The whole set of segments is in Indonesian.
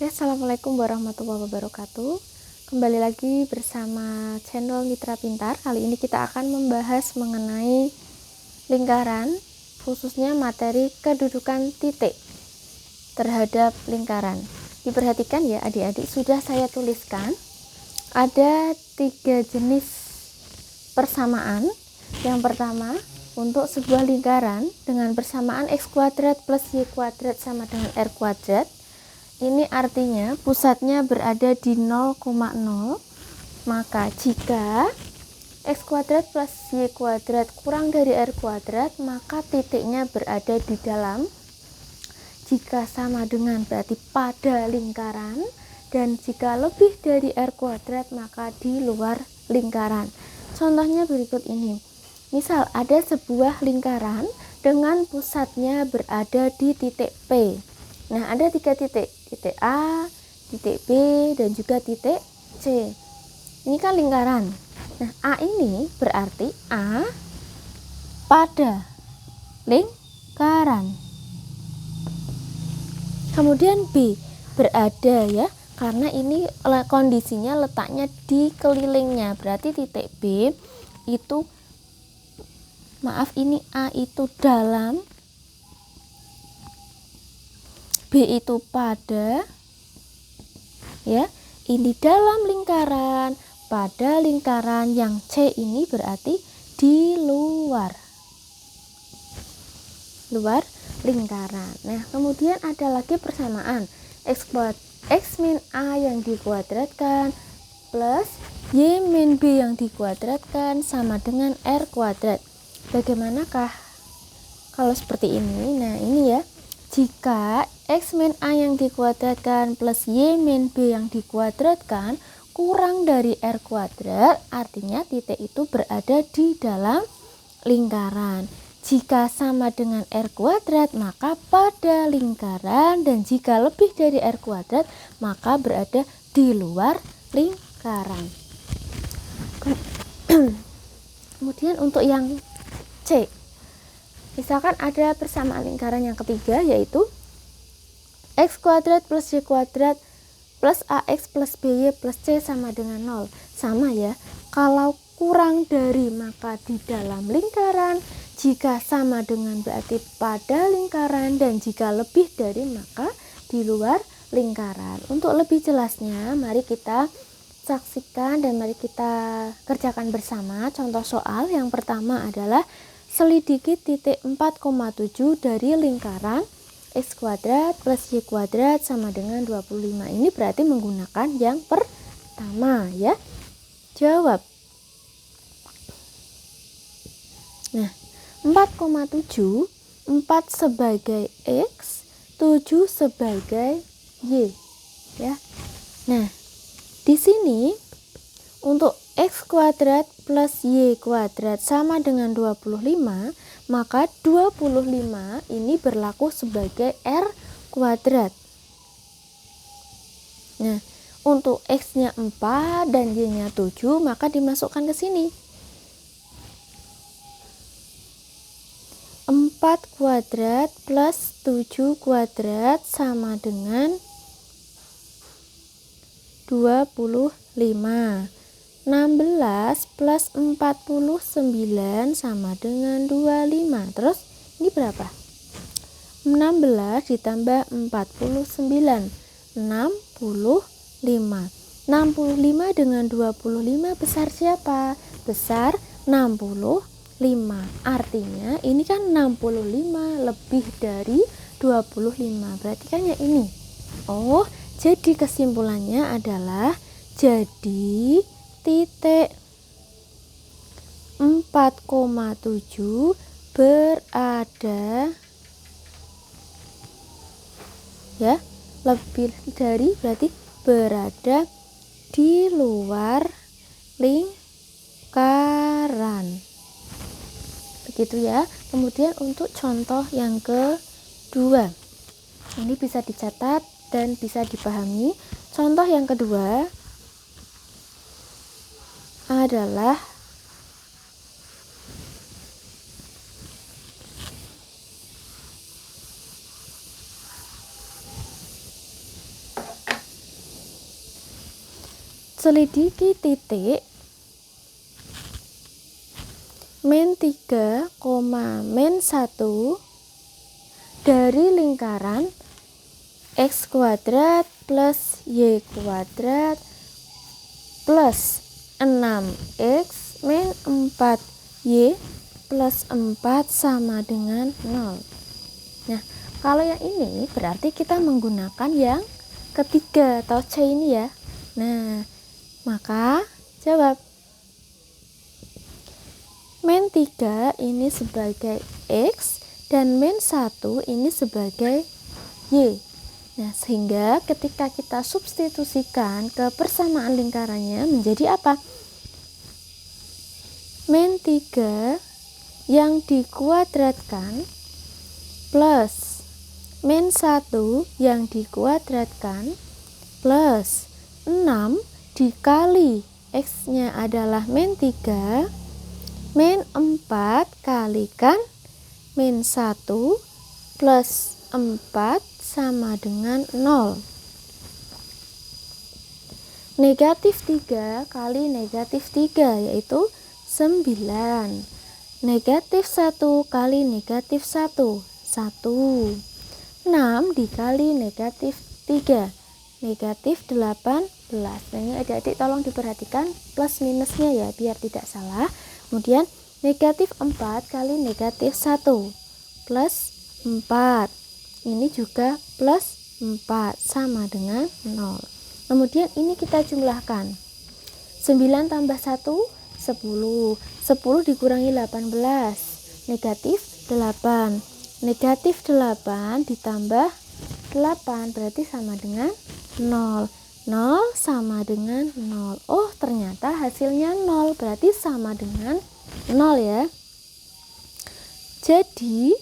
Oke, assalamualaikum warahmatullahi wabarakatuh. Kembali lagi bersama channel Mitra Pintar. Kali ini kita akan membahas mengenai lingkaran, khususnya materi kedudukan titik terhadap lingkaran. Diperhatikan ya adik-adik, sudah saya tuliskan ada 3 jenis persamaan. Yang pertama, untuk sebuah lingkaran dengan persamaan x kuadrat plus y kuadrat sama dengan r kuadrat. Ini artinya pusatnya berada di 0,0, maka jika x kuadrat plus y kuadrat kurang dari r kuadrat, maka titiknya berada di dalam. Jika sama dengan berarti pada lingkaran, dan jika lebih dari r kuadrat maka di luar lingkaran. Contohnya berikut ini. Misal ada sebuah lingkaran dengan pusatnya berada di titik P. Nah, ada 3 titik A, titik B, dan juga titik C. Ini kan lingkaran. Nah, A ini berarti A pada lingkaran. Kemudian B berada ya, karena ini kondisinya letaknya di kelilingnya. Berarti titik B itu, ini A itu dalam, B itu pada, ya, ini dalam lingkaran, pada lingkaran. Yang C ini berarti di luar lingkaran. Nah, kemudian ada lagi persamaan x min A yang dikuadratkan plus y min B yang dikuadratkan sama dengan r kuadrat. Bagaimanakah kalau seperti ini? Nah, ini ya, jika x min A yang dikuadratkan plus y min B yang dikuadratkan kurang dari r kuadrat, artinya titik itu berada di dalam lingkaran. Jika sama dengan r kuadrat, maka pada lingkaran, dan jika lebih dari r kuadrat, maka berada di luar lingkaran. Kemudian untuk yang C, misalkan ada persamaan lingkaran yang ketiga, yaitu x kuadrat plus y kuadrat plus ax plus by plus c sama dengan 0. Sama ya, kalau kurang dari maka di dalam lingkaran, jika sama dengan berarti pada lingkaran, dan jika lebih dari maka di luar lingkaran. Untuk lebih jelasnya, mari kita saksikan dan mari kita kerjakan bersama contoh soal. Yang pertama adalah selidiki titik 4,7 dari lingkaran x kuadrat plus y kuadrat sama dengan 25. Ini berarti menggunakan yang pertama ya. Jawab. Nah, 4,7, 4 sebagai x, 7 sebagai y ya. Nah, di sini untuk x kuadrat plus y kuadrat sama dengan 25, maka 25 ini berlaku sebagai r kuadrat. Nah, untuk x-nya 4 dan y-nya 7, maka dimasukkan ke sini. 4 kuadrat plus 7 kuadrat sama dengan 25. 16 plus 49 sama dengan 25. Terus ini berapa? 16 ditambah 49, 65. 65 dengan 25 besar siapa? Besar 65. Artinya ini kan 65 lebih dari 25. Berarti kan ya ini. Oh, jadi kesimpulannya adalah jadi titik 4,7 berada ya, lebih dari berarti berada di luar lingkaran. Begitu ya. Kemudian untuk contoh yang kedua, ini bisa dicatat dan bisa dipahami. Contoh yang kedua adalah selidiki titik min 3, min 1 dari lingkaran x kuadrat plus y kuadrat plus 6x min 4y plus 4 sama dengan 0. Nah, kalau yang ini berarti kita menggunakan yang ketiga atau C ini ya. Nah, maka jawab. Min 3 ini sebagai X dan min 1 ini sebagai Y. Nah, sehingga ketika kita substitusikan ke persamaan lingkarannya menjadi apa? Min 3 yang dikuadratkan plus min 1 yang dikuadratkan plus 6 dikali X-nya adalah min 3 min 4 kalikan min 1 plus 4 sama dengan 0. Negatif 3 kali negatif 3 yaitu 9. Negatif 1 kali negatif 1 1. 6 dikali negatif 3 negatif 18. Nah, ini adik-adik tolong diperhatikan plus minusnya ya biar tidak salah. Kemudian negatif 4 kali negatif 1 plus 4. Ini juga plus 4 sama dengan 0. Kemudian ini kita jumlahkan. 9 tambah 1, 10. 10 dikurangi 18. Negatif 8. Negatif 8 ditambah 8 berarti sama dengan 0. 0 sama dengan 0. Oh, ternyata hasilnya 0, berarti sama dengan 0 ya. Jadi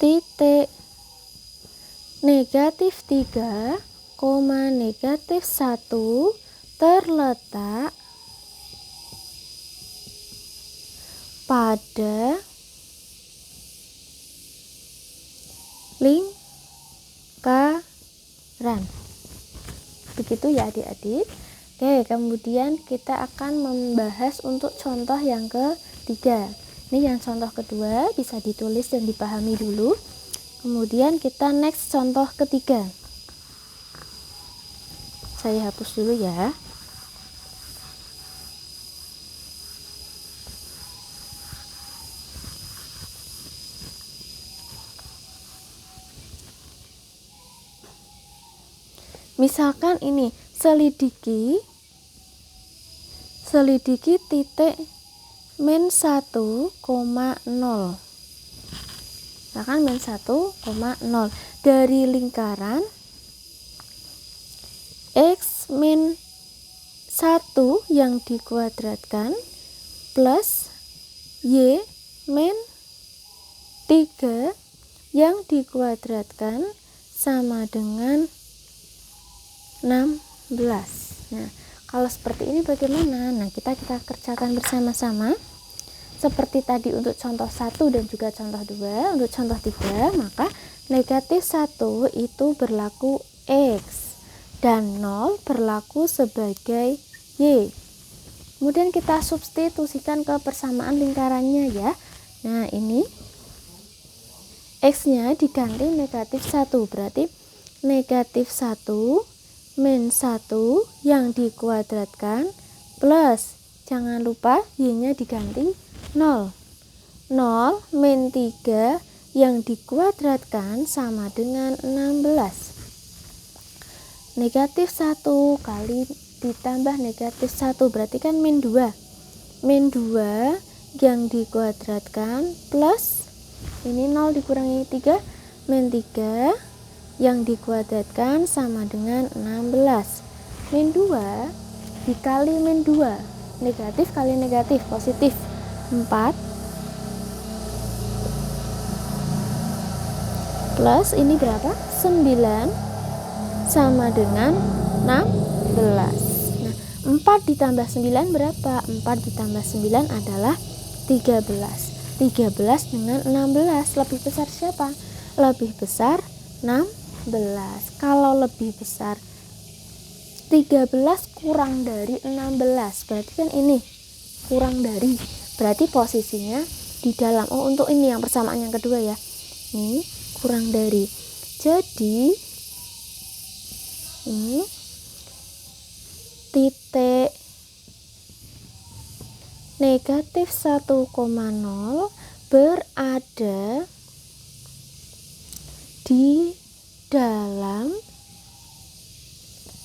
titik negatif 3, negatif 1 terletak pada lingkaran. Begitu ya adik-adik. Oke, kemudian kita akan membahas untuk contoh yang ketiga. Ini yang contoh kedua bisa ditulis dan dipahami dulu. Kemudian kita next contoh ketiga. Saya hapus dulu ya. Misalkan ini selidiki titik min 1,0. Misalkan min 1,0 dari lingkaran x min 1 yang dikuadratkan plus y min 3 yang dikuadratkan sama dengan 16. Nah, kalau seperti ini bagaimana? Nah, kita kerjakan bersama-sama. Seperti tadi untuk contoh 1 dan juga contoh 2. Untuk contoh 3, maka negatif 1 itu berlaku X dan 0 berlaku sebagai Y. Kemudian kita substitusikan ke persamaan lingkarannya ya. Nah, ini X-nya diganti negatif 1, berarti negatif 1 min 1 yang dikuadratkan plus, jangan lupa y-nya diganti 0. 0 min 3 yang dikuadratkan sama dengan 16. Negatif 1 kali ditambah negatif 1 berarti kan min 2. Min 2 yang dikuadratkan plus, ini 0 dikurangi 3, min 3 yang dikuadratkan sama dengan 16. Min 2 dikali min 2, negatif kali negatif positif 4 plus ini berapa? 9 sama dengan 16. Nah, 4 ditambah 9 berapa? 4 ditambah 9 adalah 13. 13 dengan 16 lebih besar siapa? Lebih besar 16. Kalau lebih besar 13 kurang dari 16, berarti kan ini kurang dari, berarti posisinya di dalam. Oh, untuk ini yang persamaan yang kedua ya, ini kurang dari. Jadi ini titik negatif 1,0 berada di dalam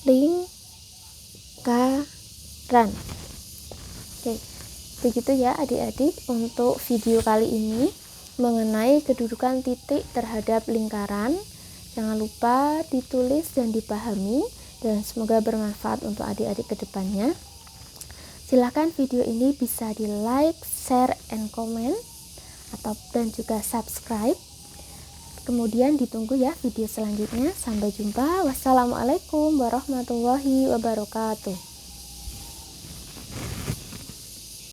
lingkaran. Oke, begitu ya adik-adik untuk video kali ini mengenai kedudukan titik terhadap lingkaran. Jangan lupa ditulis dan dipahami, dan semoga bermanfaat untuk adik-adik kedepannya. Silahkan video ini bisa di like, share, and comment, dan juga subscribe. Kemudian ditunggu ya video selanjutnya. Sampai jumpa. Wassalamualaikum warahmatullahi wabarakatuh.